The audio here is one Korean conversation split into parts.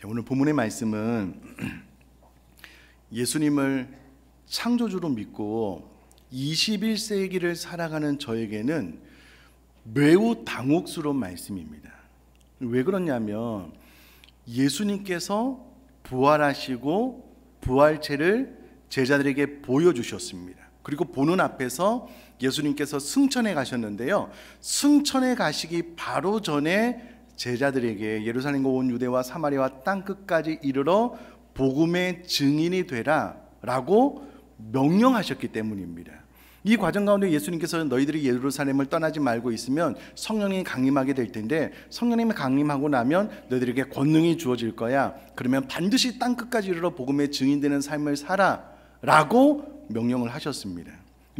오늘 본문의 말씀은 예수님을 창조주로 믿고 21세기를 살아가는 저에게는 매우 당혹스러운 말씀입니다. 왜 그러냐면 예수님께서 부활하시고 부활체를 제자들에게 보여주셨습니다. 그리고 보는 앞에서 예수님께서 승천해 가셨는데요, 승천해 가시기 바로 전에 제자들에게 예루살렘과 온 유대와 사마리아와 땅끝까지 이르러 복음의 증인이 되라 라고 명령하셨기 때문입니다. 이 과정 가운데 예수님께서 너희들이 예루살렘을 떠나지 말고 있으면 성령이 강림하게 될 텐데, 성령님이 강림하고 나면 너희들에게 권능이 주어질 거야. 그러면 반드시 땅끝까지 이르러 복음의 증인되는 삶을 살아 라고 명령을 하셨습니다.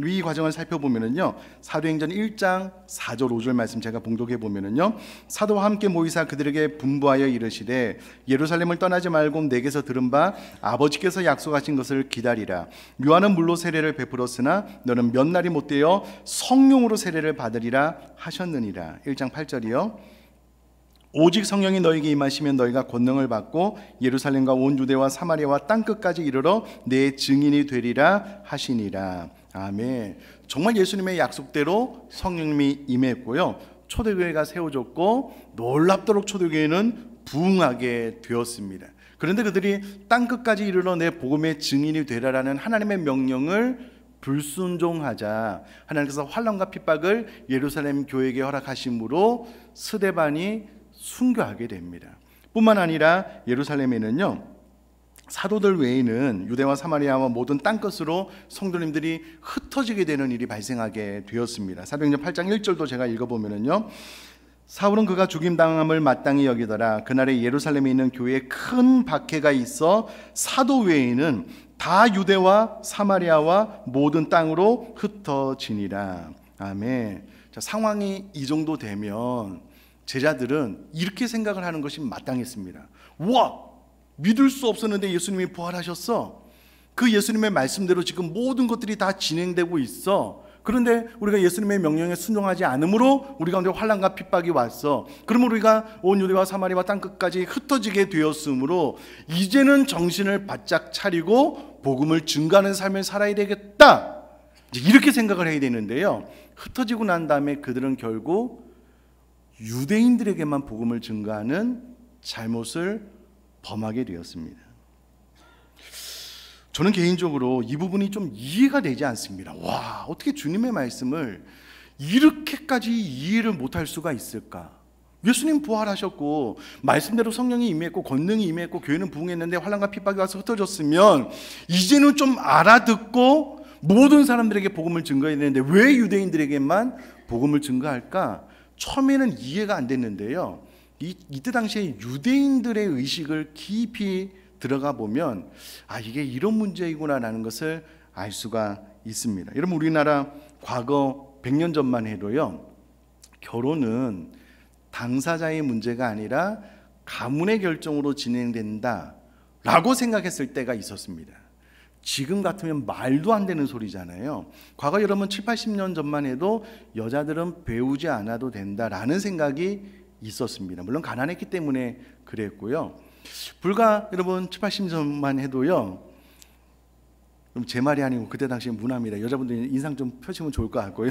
이 과정을 살펴보면은요, 사도행전 1장 4절 5절 말씀 제가 봉독해 보면은요, 사도와 함께 모이사 그들에게 분부하여 이르시되 예루살렘을 떠나지 말고 내게서 들은 바 아버지께서 약속하신 것을 기다리라. 요한은 물로 세례를 베풀었으나 너는 몇 날이 못되어 성령으로 세례를 받으리라 하셨느니라. 1장 8절이요. 오직 성령이 너에게 임하시면 너희가 권능을 받고 예루살렘과 온 유대와 사마리아와 땅끝까지 이르러 내 증인이 되리라 하시니라. 아멘. 정말 예수님의 약속대로 성령님이 임했고요, 초대교회가 세워졌고 놀랍도록 초대교회는 부흥하게 되었습니다. 그런데 그들이 땅끝까지 이르러 내 복음의 증인이 되라라는 하나님의 명령을 불순종하자 하나님께서 환난과 핍박을 예루살렘 교회에게 허락하심으로 스데반이 순교하게 됩니다. 뿐만 아니라 예루살렘에는요, 사도들 외에는 유대와 사마리아와 모든 땅끝으로 성도님들이 흩어지게 되는 일이 발생하게 되었습니다. 사도행전 8장 1절도 제가 읽어보면요, 사울은 그가 죽임당함을 마땅히 여기더라. 그날에 예루살렘에 있는 교회에 큰 박해가 있어 사도 외에는 다 유대와 사마리아와 모든 땅으로 흩어지니라. 아멘. 자, 상황이 이 정도 되면 제자들은 이렇게 생각을 하는 것이 마땅했습니다. 와! 믿을 수 없었는데 예수님이 부활하셨어. 그 예수님의 말씀대로 지금 모든 것들이 다 진행되고 있어. 그런데 우리가 예수님의 명령에 순종하지 않으므로 우리 가운데 환난과 핍박이 왔어. 그러면 우리가 온 유대와 사마리아와 땅끝까지 흩어지게 되었으므로 이제는 정신을 바짝 차리고 복음을 증거하는 삶을 살아야 되겠다, 이렇게 생각을 해야 되는데요, 흩어지고 난 다음에 그들은 결국 유대인들에게만 복음을 증거하는 잘못을 범하게 되었습니다. 저는 개인적으로 이 부분이 좀 이해가 되지 않습니다. 와, 어떻게 주님의 말씀을 이렇게까지 이해를 못할 수가 있을까? 예수님 부활하셨고 말씀대로 성령이 임했고 권능이 임했고 교회는 부흥했는데 환난과 핍박이 와서 흩어졌으면 이제는 좀 알아듣고 모든 사람들에게 복음을 증거해야 되는데 왜 유대인들에게만 복음을 증거할까? 처음에는 이해가 안 됐는데요, 이때 당시에 유대인들의 의식을 깊이 들어가 보면 이게 이런 문제이구나라는 것을 알 수가 있습니다. 여러분, 우리나라 과거 100년 전만 해도요, 결혼은 당사자의 문제가 아니라 가문의 결정으로 진행된다라고 생각했을 때가 있었습니다. 지금 같으면 말도 안 되는 소리잖아요. 과거 여러분 7, 80년 전만 해도 여자들은 배우지 않아도 된다라는 생각이 있었습니다. 물론 가난했기 때문에 그랬고요. 불과 여러분 7, 80년 전만 해도요, 제 말이 아니고 그때 당시 문화입니다. 여자분들이 인상 좀 펴시면 좋을 것 같고요,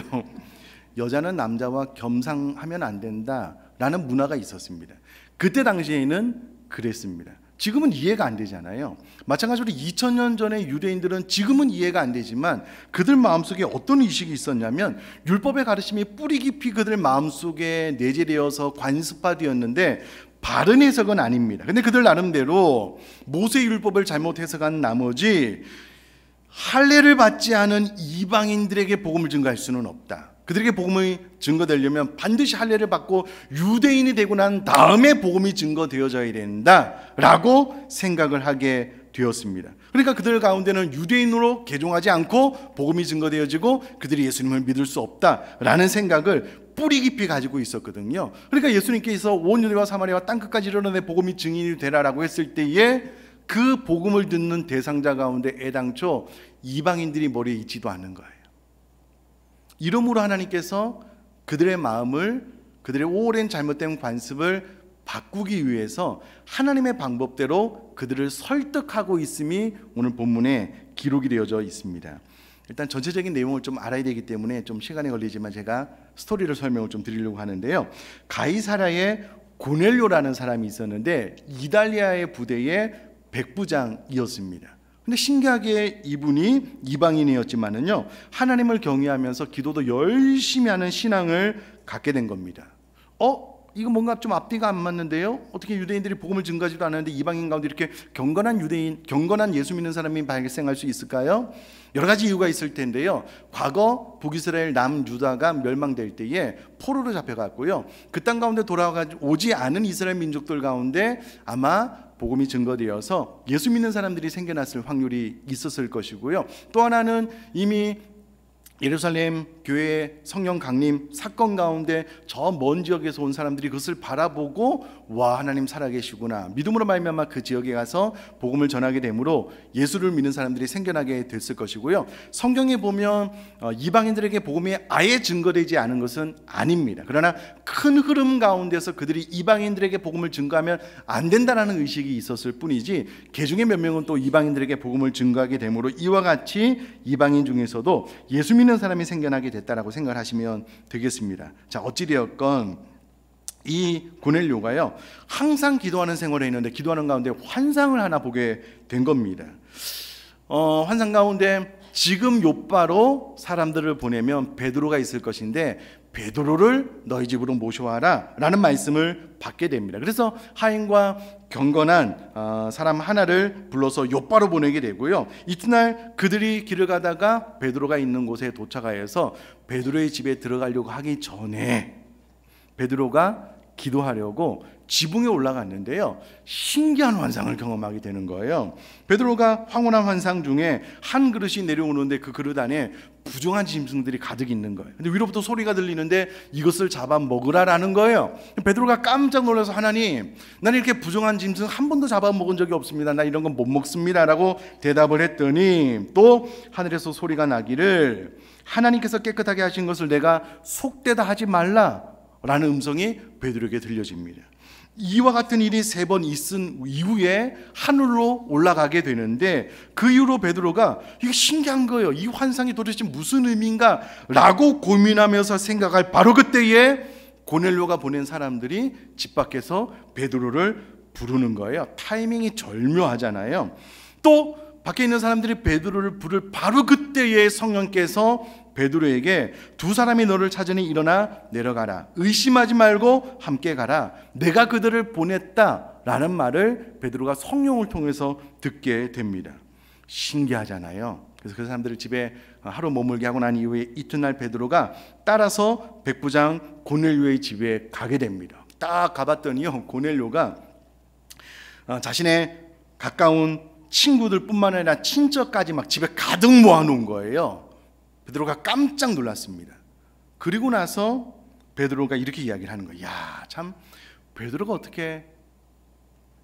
여자는 남자와 겸상하면 안 된다라는 문화가 있었습니다. 그때 당시에는 그랬습니다. 지금은 이해가 안 되잖아요. 마찬가지로 2000년 전에 유대인들은 지금은 이해가 안 되지만 그들 마음속에 어떤 의식이 있었냐면 율법의 가르침이 뿌리 깊이 그들 마음속에 내재되어서 관습화되었는데 바른 해석은 아닙니다. 근데 그들 나름대로 모세 율법을 잘못 해석한 나머지 할례를 받지 않은 이방인들에게 복음을 증거할 수는 없다. 그들에게 복음이 증거되려면 반드시 할례를 받고 유대인이 되고 난 다음에 복음이 증거되어져야 된다라고 생각을 하게 되었습니다. 그러니까 그들 가운데는 유대인으로 개종하지 않고 복음이 증거되어지고 그들이 예수님을 믿을 수 없다라는 생각을 뿌리 깊이 가지고 있었거든요. 그러니까 예수님께서 온 유대와 사마리아와 땅끝까지 이르러 내 복음이 증인이 되라라고 했을 때에 그 복음을 듣는 대상자 가운데 애당초 이방인들이 머리에 있지도 않는 거예요. 이러므로 하나님께서 그들의 마음을, 그들의 오랜 잘못된 관습을 바꾸기 위해서 하나님의 방법대로 그들을 설득하고 있음이 오늘 본문에 기록이 되어져 있습니다. 일단 전체적인 내용을 좀 알아야 되기 때문에 좀 시간이 걸리지만 제가 스토리를 설명을 좀 드리려고 하는데요. 가이사랴에 고넬료라는 사람이 있었는데 이달리아의 부대의 백부장이었습니다. 근데 신기하게 이분이 이방인이었지만은요, 하나님을 경외하면서 기도도 열심히 하는 신앙을 갖게 된 겁니다. 이거 뭔가 좀 앞뒤가 안 맞는데요? 어떻게 유대인들이 복음을 증거하지도 않았는데 이방인 가운데 이렇게 경건한 예수 믿는 사람이 발생할 수 있을까요? 여러 가지 이유가 있을 텐데요. 과거 북이스라엘 남유다가 멸망될 때에 포로로 잡혀갔고요. 그 땅 가운데 돌아와가지고 오지 않은 이스라엘 민족들 가운데 아마 복음이 증거되어서 예수 믿는 사람들이 생겨났을 확률이 있었을 것이고요. 또 하나는 이미 예루살렘 교회 성령 강림 사건 가운데 저 먼 지역에서 온 사람들이 그것을 바라보고 와, 하나님 살아계시구나, 믿음으로 말미암아 그 지역에 가서 복음을 전하게 되므로 예수를 믿는 사람들이 생겨나게 됐을 것이고요. 성경에 보면 이방인들에게 복음이 아예 증거되지 않은 것은 아닙니다. 그러나 큰 흐름 가운데서 그들이 이방인들에게 복음을 증거하면 안 된다는 의식이 있었을 뿐이지, 개중에 몇 명은 또 이방인들에게 복음을 증거하게 되므로 이와 같이 이방인 중에서도 예수 믿는 사람이 생겨나게 됐다라고 생각을 하시면 되겠습니다. 자, 어찌되었건 이 고넬료가요, 항상 기도하는 생활을 했는데 기도하는 가운데 환상을 하나 보게 된 겁니다. 환상 가운데 지금 욥바로 사람들을 보내면 베드로가 있을 것인데 베드로를 너희 집으로 모셔와라 라는 말씀을 받게 됩니다. 그래서 하인과 경건한 사람 하나를 불러서 욥바로 보내게 되고요. 이튿날 그들이 길을 가다가 베드로가 있는 곳에 도착하여서 베드로의 집에 들어가려고 하기 전에 베드로가 기도하려고 지붕에 올라갔는데요, 신기한 환상을 경험하게 되는 거예요. 베드로가 황홀한 환상 중에 한 그릇이 내려오는데 그 그릇 안에 부정한 짐승들이 가득 있는 거예요. 근데 위로부터 소리가 들리는데 이것을 잡아 먹으라라는 거예요. 베드로가 깜짝 놀라서 하나님, 나는 이렇게 부정한 짐승 한 번도 잡아 먹은 적이 없습니다. 나 이런 건 못 먹습니다 라고 대답을 했더니 또 하늘에서 소리가 나기를 하나님께서 깨끗하게 하신 것을 내가 속되다 하지 말라 라는 음성이 베드로에게 들려집니다. 이와 같은 일이 3번 있은 이후에 하늘로 올라가게 되는데 그 이후로 베드로가 이게 신기한 거예요. 이 환상이 도대체 무슨 의미인가 라고 고민하면서 생각할 바로 그때에 고넬료가 보낸 사람들이 집 밖에서 베드로를 부르는 거예요. 타이밍이 절묘하잖아요. 또 밖에 있는 사람들이 베드로를 부를 바로 그때에 성령께서 베드로에게 2 사람이 너를 찾으니 일어나 내려가라, 의심하지 말고 함께 가라, 내가 그들을 보냈다 라는 말을 베드로가 성령을 통해서 듣게 됩니다. 신기하잖아요. 그래서 그 사람들을 집에 하루 머물게 하고 난 이후에 이튿날 베드로가 따라서 백부장 고넬료의 집에 가게 됩니다. 딱 가봤더니요, 고넬료가 자신의 가까운 친구들 뿐만 아니라 친척까지 막 집에 가득 모아놓은 거예요. 베드로가 깜짝 놀랐습니다. 그리고 나서 베드로가 이렇게 이야기를 하는 거예요. 야, 참 베드로가 어떻게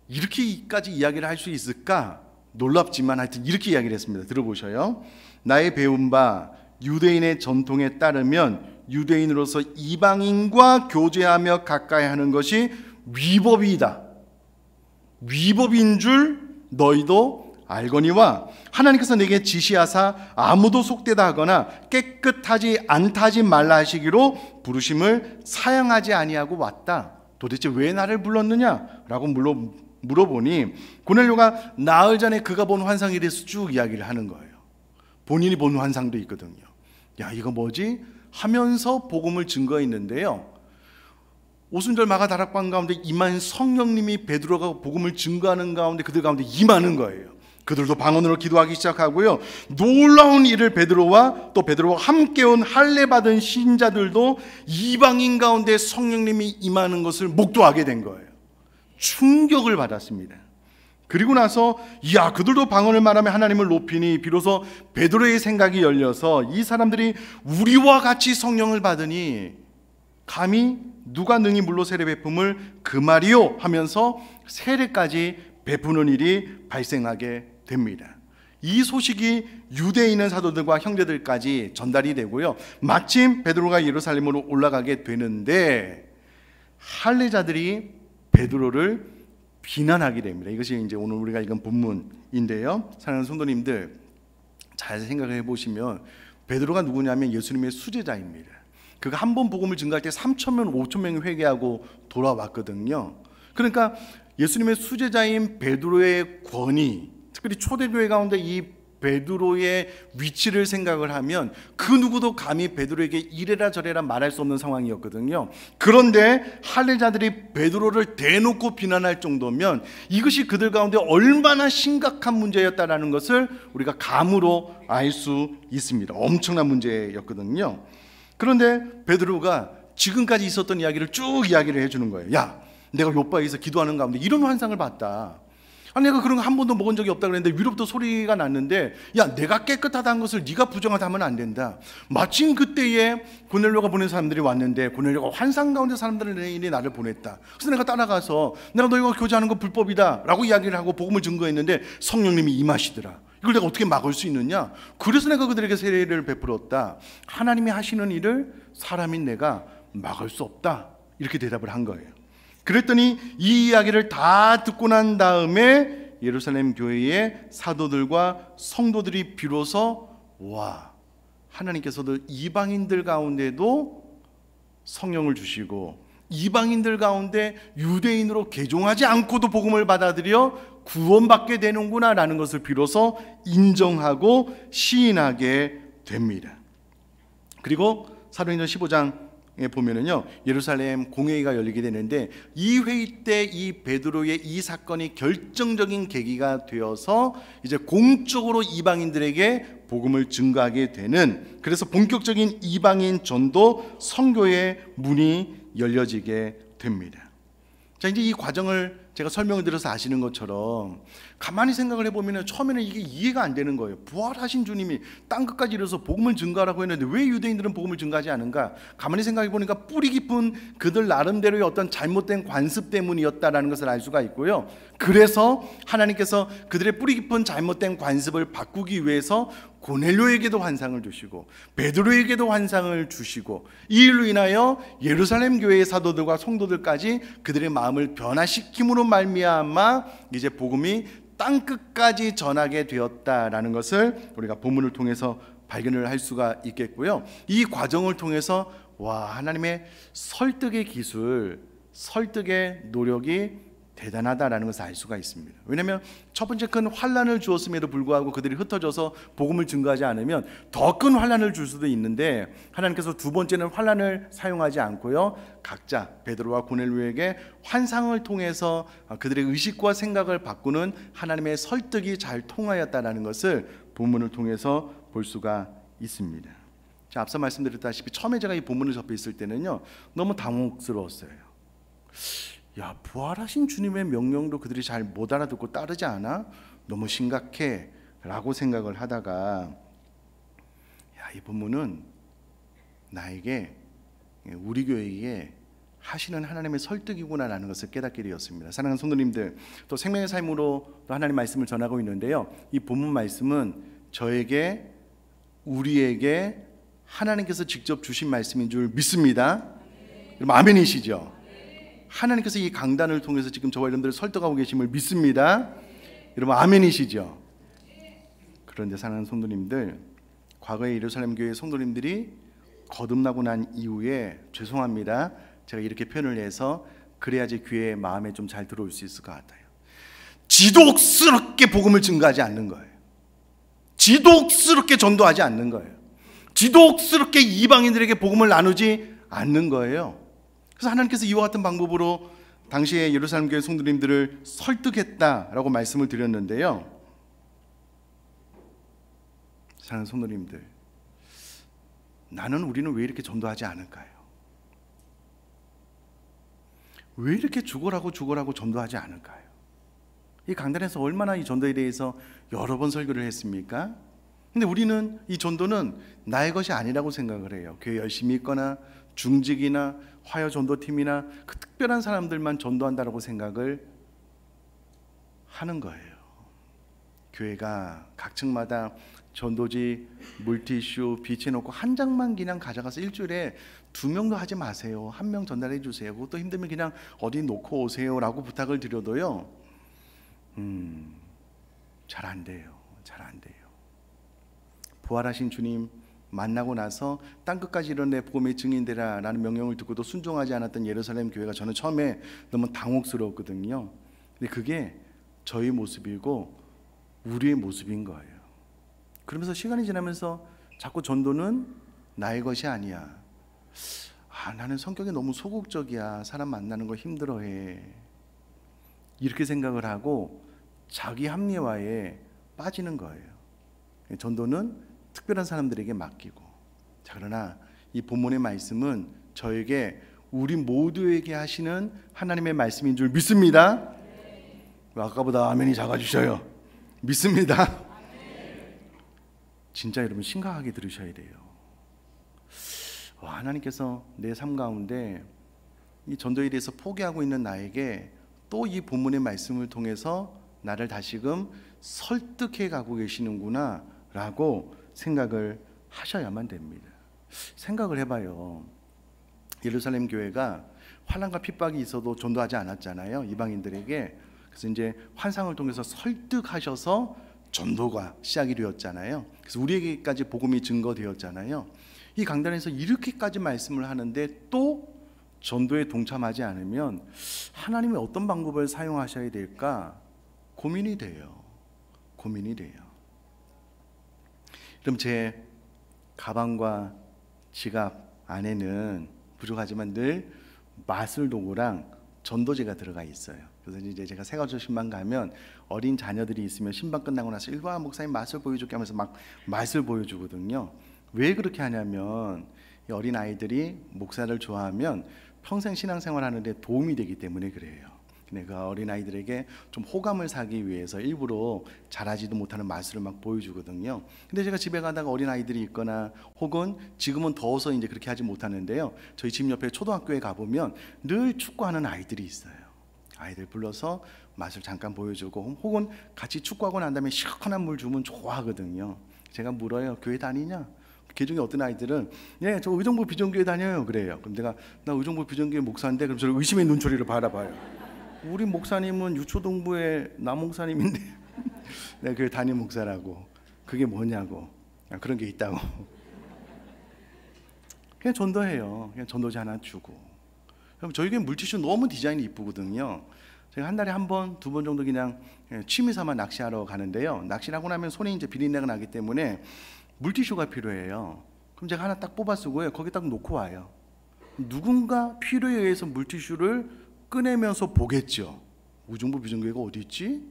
이렇게까지 이야기를 할 수 있을까? 놀랍지만 하여튼 이렇게 이야기를 했습니다. 들어보셔요. 나의 배운 바 유대인의 전통에 따르면 유대인으로서 이방인과 교제하며 가까이 하는 것이 위법이다. 위법인 줄 너희도 알거니와 하나님께서 내게 지시하사 아무도 속되다 하거나 깨끗하지 않다 하지 말라 하시기로 부르심을 사양하지 아니하고 왔다. 도대체 왜 나를 불렀느냐라고 물어보니 고넬료가 나흘 전에 그가 본 환상에 대해서 쭉 이야기를 하는 거예요. 본인이 본 환상도 있거든요. 야, 이거 뭐지? 하면서 복음을 증거했는데요, 오순절 마가 다락방 가운데 임한 성령님이 베드로가 복음을 증거하는 가운데 그들 가운데 임하는 거예요. 그들도 방언으로 기도하기 시작하고요, 놀라운 일을 베드로와 또 베드로와 함께 온 할례 받은 신자들도 이방인 가운데 성령님이 임하는 것을 목도하게 된 거예요. 충격을 받았습니다. 그리고 나서 야, 그들도 방언을 말하며 하나님을 높이니 비로소 베드로의 생각이 열려서 이 사람들이 우리와 같이 성령을 받으니 감히 누가 능히 물로 세례 베품을 그 말이요 하면서 세례까지 베푸는 일이 발생하게 됩니다. 이 소식이 유대에 있는 사도들과 형제들까지 전달이 되고요, 마침 베드로가 예루살렘으로 올라가게 되는데 할례자들이 베드로를 비난하게 됩니다. 이것이 이제 오늘 우리가 읽은 본문인데요. 사랑하는 성도님들, 잘 생각해 보시면 베드로가 누구냐면 예수님의 수제자입니다. 그가 한 번 복음을 증거할 때 3,000명, 5,000명이 회개하고 돌아왔거든요. 그러니까 예수님의 수제자인 베드로의 권위, 특별히 초대교회 가운데 이 베드로의 위치를 생각을 하면 그 누구도 감히 베드로에게 이래라 저래라 말할 수 없는 상황이었거든요. 그런데 할례자들이 베드로를 대놓고 비난할 정도면 이것이 그들 가운데 얼마나 심각한 문제였다라는 것을 우리가 감으로 알 수 있습니다. 엄청난 문제였거든요. 그런데 베드로가 지금까지 있었던 이야기를 쭉 이야기를 해주는 거예요. 야, 내가 요바에서 기도하는 가운데 이런 환상을 봤다. 아니, 내가 그런 거 한 번도 먹은 적이 없다 그랬는데 위로부터 소리가 났는데, 야, 내가 깨끗하다는 것을 네가 부정하다 하면 안 된다. 마침 그때에 고넬료가 보낸 사람들이 왔는데 고넬료가 환상 가운데 사람들이 나를 보냈다. 그래서 내가 따라가서 내가 너희가 교제하는 거 불법이다 라고 이야기를 하고 복음을 증거했는데 성령님이 임하시더라. 이걸 내가 어떻게 막을 수 있느냐? 그래서 내가 그들에게 세례를 베풀었다. 하나님이 하시는 일을 사람인 내가 막을 수 없다. 이렇게 대답을 한 거예요. 그랬더니 이 이야기를 다 듣고 난 다음에 예루살렘 교회의 사도들과 성도들이 비로소, 와, 하나님께서도 이방인들 가운데도 성령을 주시고 이방인들 가운데 유대인으로 개종하지 않고도 복음을 받아들여 구원받게 되는구나 라는 것을 비로소 인정하고 시인하게 됩니다. 그리고 사도행전 15장에 보면은요, 예루살렘 공회의가 열리게 되는데 이 회의 때 이 베드로의 이 사건이 결정적인 계기가 되어서 이제 공적으로 이방인들에게 복음을 증거하게 되는, 그래서 본격적인 이방인 전도 선교의 문이 열려지게 됩니다. 자, 이제 이 과정을 제가 설명을 드려서 아시는 것처럼 가만히 생각을 해보면 처음에는 이게 이해가 안 되는 거예요. 부활하신 주님이 땅끝까지 이르러서 복음을 증거하라고 했는데 왜 유대인들은 복음을 증거하지 않은가? 가만히 생각해 보니까 뿌리 깊은 그들 나름대로의 어떤 잘못된 관습 때문이었다라는 것을 알 수가 있고요. 그래서 하나님께서 그들의 뿌리 깊은 잘못된 관습을 바꾸기 위해서 고넬료에게도 환상을 주시고 베드로에게도 환상을 주시고 이 일로 인하여 예루살렘 교회의 사도들과 성도들까지 그들의 마음을 변화시킴으로 말미암아 이제 복음이 땅끝까지 전하게 되었다라는 것을 우리가 본문을 통해서 발견을 할 수가 있겠고요. 이 과정을 통해서 와, 하나님의 설득의 기술, 설득의 노력이 대단하다라는 것을 알 수가 있습니다. 왜냐하면 첫 번째 큰 환난을 주었음에도 불구하고 그들이 흩어져서 복음을 증거하지 않으면 더 큰 환난을 줄 수도 있는데 하나님께서 두 번째는 환난을 사용하지 않고요, 각자 베드로와 고넬료에게 환상을 통해서 그들의 의식과 생각을 바꾸는 하나님의 설득이 잘 통하였다라는 것을 본문을 통해서 볼 수가 있습니다. 자, 앞서 말씀드렸다시피 처음에 제가 이 본문을 접했을 때는요, 너무 당혹스러웠어요. 야, 부활하신 주님의 명령도 그들이 잘 못 알아듣고 따르지 않아? 너무 심각해 라고 생각을 하다가, 야, 이 본문은 나에게, 우리 교회에 하시는 하나님의 설득이구나 라는 것을 깨닫게 되었습니다. 사랑하는 성도님들, 또 생명의 삶으로 또 하나님 말씀을 전하고 있는데요, 이 본문 말씀은 저에게, 우리에게 하나님께서 직접 주신 말씀인 줄 믿습니다. 여러분 아멘이시죠? 하나님께서 이 강단을 통해서 지금 저와 여러분들을 설득하고 계심을 믿습니다. 여러분 아멘이시죠? 그런데 사랑하는 성도님들, 과거에 예루살렘 교회 성도님들이 거듭나고 난 이후에, 죄송합니다, 제가 이렇게 표현을 해서 그래야지 귀에 마음에 좀 잘 들어올 수 있을 것 같아요. 지독스럽게 복음을 증거하지 않는 거예요. 지독스럽게 전도하지 않는 거예요. 지독스럽게 이방인들에게 복음을 나누지 않는 거예요. 그래서 하나님께서 이와 같은 방법으로 당시에 예루살렘 교회 성도님들을 설득했다라고 말씀을 드렸는데요, 사랑하는 성도님들, 우리는 왜 이렇게 전도하지 않을까요? 왜 이렇게 죽어라고 전도하지 않을까요? 이 강단에서 얼마나 이 전도에 대해서 여러 번 설교를 했습니까? 근데 우리는 이 전도는 나의 것이 아니라고 생각을 해요. 교회 열심히 있거나 중직이나 화요 전도팀이나 그 특별한 사람들만 전도한다라고 생각을 하는 거예요. 교회가 각 층마다 전도지, 물티슈, 비치해놓고 한 장만 그냥 가져가서 일주일에 2명도 하지 마세요. 1명 전달해 주세요. 그것도 힘들면 그냥 어디 놓고 오세요라고 부탁을 드려도요, 잘 안 돼요. 잘 안 돼요. 부활하신 주님 만나고 나서 땅끝까지 이르내 복음의 증인되라 라는 명령을 듣고도 순종하지 않았던 예루살렘 교회가 저는 처음에 너무 당혹스러웠거든요. 근데 그게 저희 모습이고 우리의 모습인 거예요. 그러면서 시간이 지나면서 자꾸 전도는 나의 것이 아니야. 나는 성격이 너무 소극적이야. 사람 만나는 거 힘들어해. 이렇게 생각을 하고 자기 합리화에 빠지는 거예요. 전도는 특별한 사람들에게 맡기고. 자, 그러나 이 본문의 말씀은 저에게, 우리 모두에게 하시는 하나님의 말씀인 줄 믿습니다. 아까보다 아멘이 작아지셔요. 믿습니다. 진짜 여러분 심각하게 들으셔야 돼요. 하나님께서 내 삶 가운데 이 전도에 대해서 포기하고 있는 나에게 또 이 본문의 말씀을 통해서 나를 다시금 설득해 가고 계시는구나 라고 생각을 하셔야만 됩니다. 생각을 해봐요. 예루살렘 교회가 환난과 핍박이 있어도 전도하지 않았잖아요, 이방인들에게. 그래서 이제 환상을 통해서 설득하셔서 전도가 시작이 되었잖아요. 그래서 우리에게까지 복음이 증거되었잖아요. 이 강단에서 이렇게까지 말씀을 하는데 또 전도에 동참하지 않으면 하나님이 어떤 방법을 사용하셔야 될까 고민이 돼요. 고민이 돼요. 그럼 제 가방과 지갑 안에는 부족하지만 늘 마술 도구랑 전도제가 들어가 있어요. 그래서 이제 제가 새가족신방 가면 어린 자녀들이 있으면 신방 끝나고 나서 일과 목사님 마술 보여줄게 하면서 막 마술 보여주거든요. 왜 그렇게 하냐면 이 어린 아이들이 목사를 좋아하면 평생 신앙생활 하는데 도움이 되기 때문에 그래요. 근데 그 어린 아이들에게 좀 호감을 사기 위해서 일부러 잘하지도 못하는 마술을 막 보여주거든요. 근데 제가 집에 가다가 어린 아이들이 있거나 혹은 지금은 더워서 이제 그렇게 하지 못하는데요, 저희 집 옆에 초등학교에 가보면 늘 축구하는 아이들이 있어요. 아이들 불러서 마술 잠깐 보여주고 혹은 같이 축구하고 난 다음에 시원한 물 주면 좋아하거든요. 제가 물어요. 교회 다니냐? 그 중에 어떤 아이들은 네, 저 의정부 비전교회 다녀요 그래요. 그럼 내가 나 의정부 비전교회 목사인데, 그럼 저를 의심의 눈초리를 바라봐요. 우리 목사님은 유초동부의 남목사님인데 내가 교회 담임 목사라고. 그게 뭐냐고. 그런 게 있다고. 그냥 전도해요. 그냥 전도지 하나 주고. 그럼 저희 교회 물티슈 너무 디자인이 이쁘거든요. 제가 한 달에 1번, 2번 정도 그냥 취미 삼아 낚시하러 가는데요, 낚시를 하고 나면 손에 이제 비린내가 나기 때문에 물티슈가 필요해요. 그럼 제가 하나 딱 뽑아 쓰고요, 거기 딱 놓고 와요. 누군가 필요에 의해서 물티슈를 꺼내면서 보겠죠. 의정부 비전교회가 어디 있지?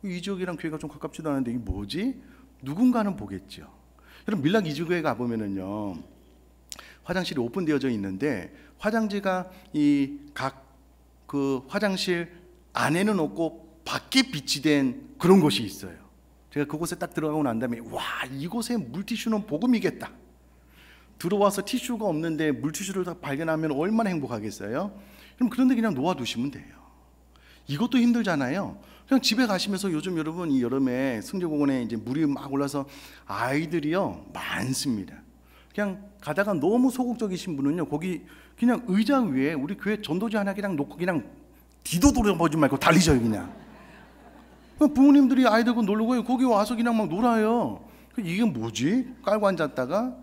이 지역이랑 교회가 좀 가깝지도 않은데 이게 뭐지? 누군가는 보겠죠. 여러분 밀락 이주교회 가보면은요, 화장실이 오픈되어져 있는데 화장지가 이 각 그 화장실 안에는 없고 밖에 비치된 그런 곳이 있어요. 제가 그곳에 딱 들어가고 난 다음에 와, 이곳에 물티슈는 복음이겠다. 들어와서 티슈가 없는데 물티슈를 다 발견하면 얼마나 행복하겠어요? 그럼 그런데 그냥 놓아두시면 돼요. 이것도 힘들잖아요. 그냥 집에 가시면서 요즘 여러분 이 여름에 승조공원에 이제 물이 막 올라서 아이들이요 많습니다. 그냥 가다가 너무 소극적이신 분은요, 거기 그냥 의자 위에 우리 교회 전도지 하나 그냥 놓고 그냥 뒤도 돌아보지 말고 달리셔요. 그냥 부모님들이 아이들고 놀고 거기 와서 그냥 막 놀아요. 이게 뭐지? 깔고 앉았다가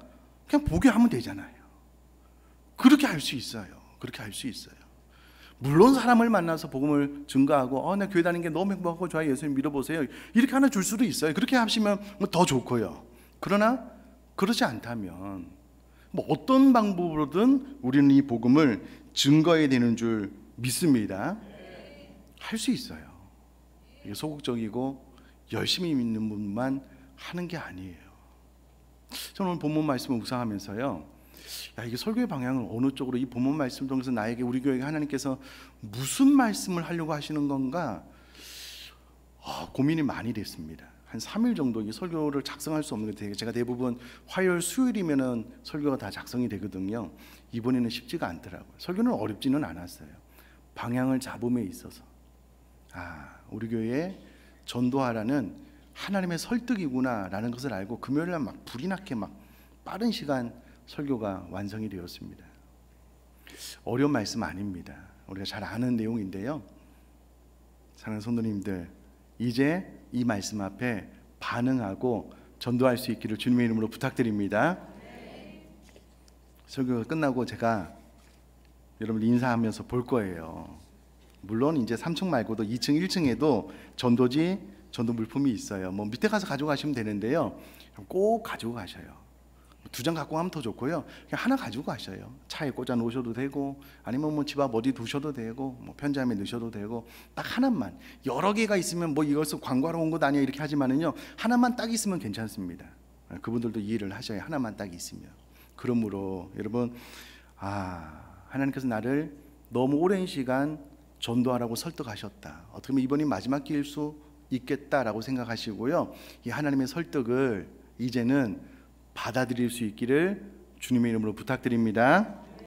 그냥 보게 하면 되잖아요. 그렇게 할 수 있어요. 그렇게 할 수 있어요. 물론 사람을 만나서 복음을 증거하고 나 교회 다니는 게 너무 행복하고 좋아요, 예수님 믿어보세요, 이렇게 하나 줄 수도 있어요. 그렇게 하시면 더 좋고요. 그러나 그렇지 않다면 뭐 어떤 방법으로든 우리는 이 복음을 증거해야 되는 줄 믿습니다. 할 수 있어요. 이게 소극적이고 열심히 믿는 분만 하는 게 아니에요. 저는 오늘 본문 말씀을 묵상하면서요, 이게 설교의 방향을 어느 쪽으로, 이 본문 말씀 통해서 나에게, 우리 교회에 하나님께서 무슨 말씀을 하려고 하시는 건가 고민이 많이 됐습니다. 한 3일 정도 이 설교를 작성할 수 없는 게, 제가 대부분 화요일 수요일이면은 설교가 다 작성이 되거든요. 이번에는 쉽지가 않더라고요. 설교는 어렵지는 않았어요. 방향을 잡음에 있어서 우리 교회에 전도하라는 하나님의 설득이구나라는 것을 알고 금요일날 막 불이 나게 막 빠른 시간 설교가 완성이 되었습니다. 어려운 말씀 아닙니다. 우리가 잘 아는 내용인데요. 사랑하는 성도님들, 이제 이 말씀 앞에 반응하고 전도할 수 있기를 주님의 이름으로 부탁드립니다. 설교가 끝나고 제가 여러분 인사하면서 볼 거예요. 물론 이제 3층 말고도 2층, 1층에도 전도지, 전도 물품이 있어요. 뭐 밑에 가서 가져가시면 되는데요. 꼭 가지고 가셔요. 2장 갖고 가면 더 좋고요. 그냥 하나 가지고 가셔요. 차에 꽂아 놓으셔도 되고, 아니면 뭐 집 앞 어디 두셔도 되고, 뭐 편지함에 넣으셔도 되고, 딱 하나만. 여러 개가 있으면 뭐 이것을 광고하러 온 것 아니야 이렇게 하지만은요, 하나만 딱 있으면 괜찮습니다. 그분들도 이해를 하셔요. 하나만 딱 있으면. 그러므로 여러분, 하나님께서 나를 너무 오랜 시간 전도하라고 설득하셨다. 어떻게 보면 이번이 마지막 기회일 수 있겠다라고 생각하시고요. 이 하나님의 설득을 이제는 받아들일 수 있기를 주님의 이름으로 부탁드립니다.